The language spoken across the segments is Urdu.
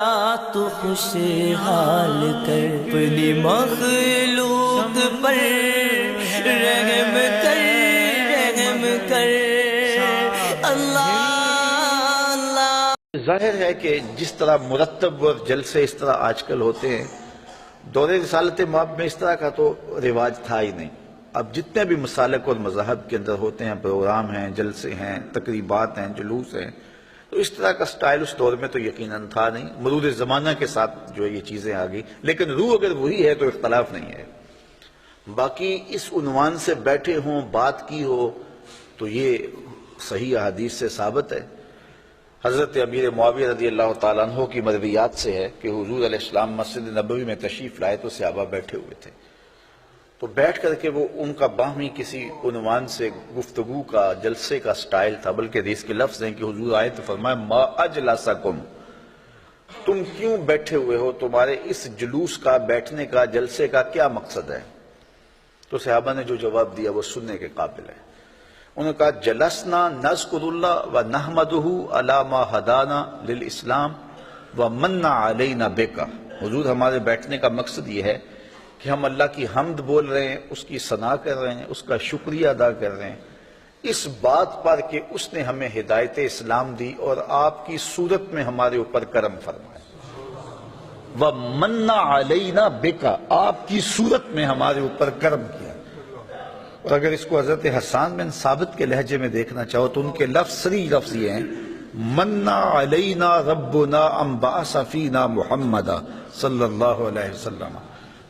تو خوشحال کر اپنی مخلوق پر رحم کر اللہ اللہ۔ ظاہر ہے کہ جس طرح مرتب اور جلسے اس طرح آج کل ہوتے ہیں، دور رسالت مآب میں اس طرح کا تو رواج تھا ہی نہیں۔ اب جتنے بھی مسالک اور مذاہب کے اندر ہوتے ہیں، پروگرام ہیں، جلسے ہیں، تقریبات ہیں، جلوس ہیں، تو اس طرح کا سٹائل اس دور میں تو یقیناً تھا نہیں۔ مرور زمانہ کے ساتھ جو یہ چیزیں آ گئی، لیکن روح اگر وہی ہے تو اختلاف نہیں ہے۔ باقی اس عنوان سے بیٹھے ہوں، بات کی ہو، تو یہ صحیح احادیث سے ثابت ہے۔ حضرت امیر معاویہ رضی اللہ تعالیٰ عنہ کی مرویات سے ہے کہ حضور علیہ السلام مسجد نبوی میں تشریف لائے تو صحابہ بیٹھے ہوئے تھے، تو بیٹھ کر کے وہ ان کا باہمی کسی عنوان سے گفتگو کا، جلسے کا سٹائل تھا، بلکہ حدیث کے لفظ ہیں کہ حضور آئے تو فرمایا ما اجلسکم، تم کیوں بیٹھے ہوئے ہو، تمہارے اس جلوس کا، بیٹھنے کا، جلسے کا کیا مقصد ہے؟ تو صحابہ نے جو جواب دیا وہ سننے کے قابل ہے۔ انہوں نے کہا جلسنا نذکر اللہ و نحمدہ علی ما ہدانا للاسلام و من علینا بکا، حضور ہمارے بیٹھنے کا مقصد یہ ہے کہ ہم اللہ کی حمد بول رہے ہیں، اس کی ثنا کر رہے ہیں، اس کا شکریہ ادا کر رہے ہیں اس بات پر کہ اس نے ہمیں ہدایت اسلام دی اور آپ کی صورت میں ہمارے اوپر کرم فرمایا، وَمَنَّ عَلَيْنَا بِكَ، آپ کی صورت میں ہمارے اوپر کرم کیا۔ اور اگر اس کو حضرت حسان بن ثابت کے لہجے میں دیکھنا چاہو تو ان کے صریح لفظ یہ ہیں مَنَّ عَلَيْنَا رَبُّنَا أَن بَعَثَ فِينَا مُحَمَّدًا صلی اللہ علیہ وسلم،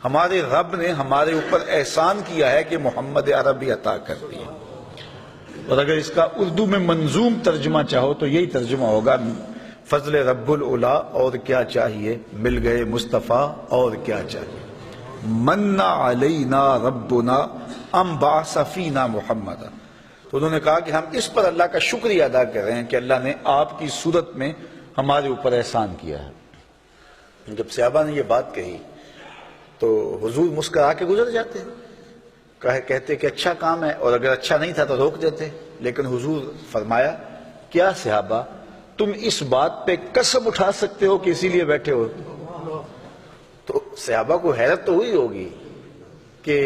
ہمارے رب نے ہمارے اوپر احسان کیا ہے کہ محمد عربی عطا کر دیا۔ اور اگر اس کا اردو میں منظوم ترجمہ چاہو تو یہی ترجمہ ہوگا فضل رب العلا اور کیا چاہیے، مل گئے مصطفیٰ اور کیا چاہیے۔ من علینا ربنا ام بعث فینا محمد، تو انہوں نے کہا کہ ہم اس پر اللہ کا شکریہ ادا کر رہے ہیں کہ اللہ نے آپ کی صورت میں ہمارے اوپر احسان کیا ہے۔ جب صحابہ نے یہ بات کہی تو حضور مسکرا کے گزر جاتے، کہتے کہ اچھا کام ہے، اور اگر اچھا نہیں تھا تو روک دیتے، لیکن حضور فرمایا کیا صحابہ تم اس بات پہ قسم اٹھا سکتے ہو کہ اسی لیے بیٹھے ہو؟ تو صحابہ کو حیرت تو ہوئی ہوگی کہ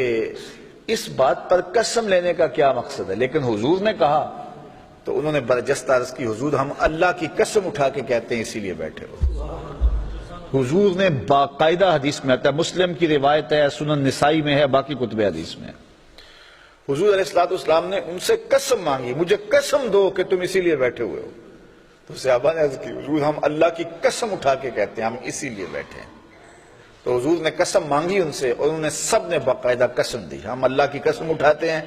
اس بات پر قسم لینے کا کیا مقصد ہے، لیکن حضور نے کہا تو انہوں نے برجستہ عرض کی حضور ہم اللہ کی قسم اٹھا کے کہتے ہیں اسی لیے بیٹھے ہو۔ حضور نے باقاعدہ حدیث میں آتا ہے، مسلم کی روایت ہے، سنن نسائی میں ہے، باقی کتب حدیث میں ہے، حضور علیہ السلام نے ان سے قسم مانگی مجھے قسم دو کہ تم اسی لیے بیٹھے ہوئے ہو، تو صحابہ نے عرض کی حضور ہم اللہ کی قسم اٹھا کے کہتے ہیں ہم اسی لیے بیٹھے ہیں۔ تو حضور نے قسم مانگی ان سے، اور انہوں نے سب نے باقاعدہ قسم دی ہم اللہ کی قسم اٹھاتے ہیں،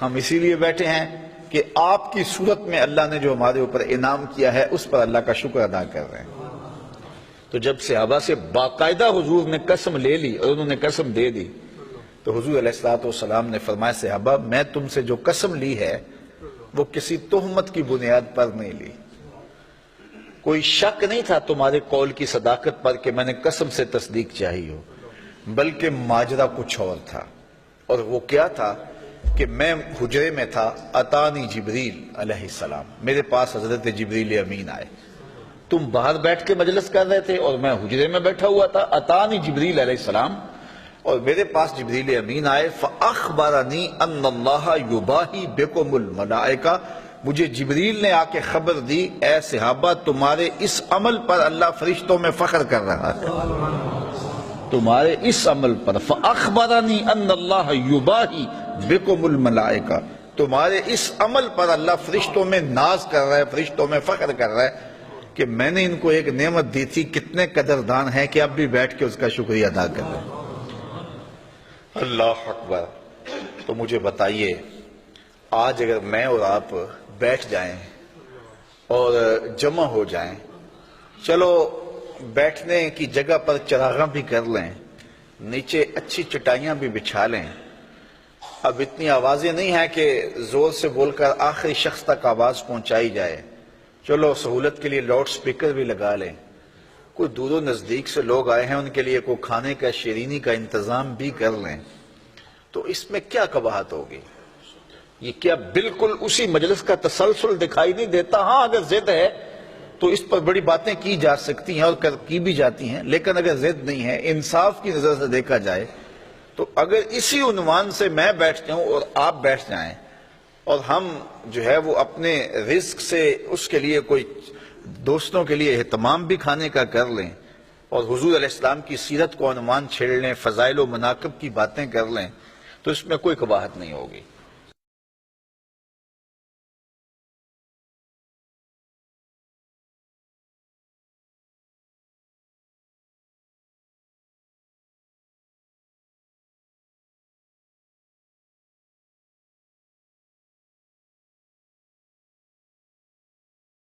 ہم اسی لیے بیٹھے ہیں کہ آپ کی صورت میں اللہ نے جو ہمارے اوپر انعام کیا ہے اس پر اللہ کا شکر ادا کر رہے ہیں۔ تو جب صحابہ سے باقاعدہ حضور نے قسم لے لی اور انہوں نے قسم دے دی تو حضور علیہ السلام نے فرمایا صحابہ میں تم سے جو قسم لی ہے وہ کسی تہمت کی بنیاد پر نہیں لی، کوئی شک نہیں تھا تمہارے قول کی صداقت پر کہ میں نے قسم سے تصدیق چاہی ہو، بلکہ ماجرا کچھ اور تھا، اور وہ کیا تھا کہ میں حجرے میں تھا، اتانی جبریل علیہ السلام، میرے پاس حضرت جبریل امین آئے، تم باہر بیٹھ کے مجلس کر رہے تھے اور میں حجرے میں بیٹھا ہوا تھا، اتانی جبریل علیہ السلام، اور میرے پاس جبریل امین آئے فاخبرنی ان اللہ یباہی بکم الملائکہ، مجھے جبریل نے آ کے خبر دی اے صحابہ تمہارے اس عمل پر اللہ فرشتوں میں فخر کر رہا ہے، تمہارے اس عمل پر، فاخبرنی ان اللہ یباہی بکم الملائکہ، تمہارے اس عمل پر اللہ فرشتوں میں ناز کر رہا ہے، فرشتوں میں فخر کر رہا ہے کہ میں نے ان کو ایک نعمت دی تھی، کتنے قدردان ہیں کہ اب بھی بیٹھ کے اس کا شکریہ ادا کر رہے ہیں۔ اللہ اکبر۔ تو مجھے بتائیے آج اگر میں اور آپ بیٹھ جائیں اور جمع ہو جائیں، چلو بیٹھنے کی جگہ پر چراغاں بھی کر لیں، نیچے اچھی چٹائیاں بھی بچھا لیں، اب اتنی آوازیں نہیں ہیں کہ زور سے بول کر آخری شخص تک آواز پہنچائی جائے، چلو سہولت کے لیے لاؤڈ سپیکر بھی لگا لیں، کوئی دور و نزدیک سے لوگ آئے ہیں ان کے لیے کوئی کھانے کا شیرینی کا انتظام بھی کر لیں، تو اس میں کیا قباحت ہوگی؟ یہ کیا بالکل اسی مجلس کا تسلسل دکھائی نہیں دیتا؟ ہاں اگر ضد ہے تو اس پر بڑی باتیں کی جا سکتی ہیں اور کی بھی جاتی ہیں، لیکن اگر ضد نہیں ہے، انصاف کی نظر سے دیکھا جائے تو اگر اسی عنوان سے میں بیٹھ جاؤں اور آپ بیٹھ جائیں اور ہم جو ہے وہ اپنے رزق سے اس کے لیے کوئی دوستوں کے لیے اہتمام بھی کھانے کا کر لیں اور حضور علیہ السلام کی سیرت کو عنوان چھیڑ لیں، فضائل و مناقب کی باتیں کر لیں، تو اس میں کوئی قباحت نہیں ہوگی۔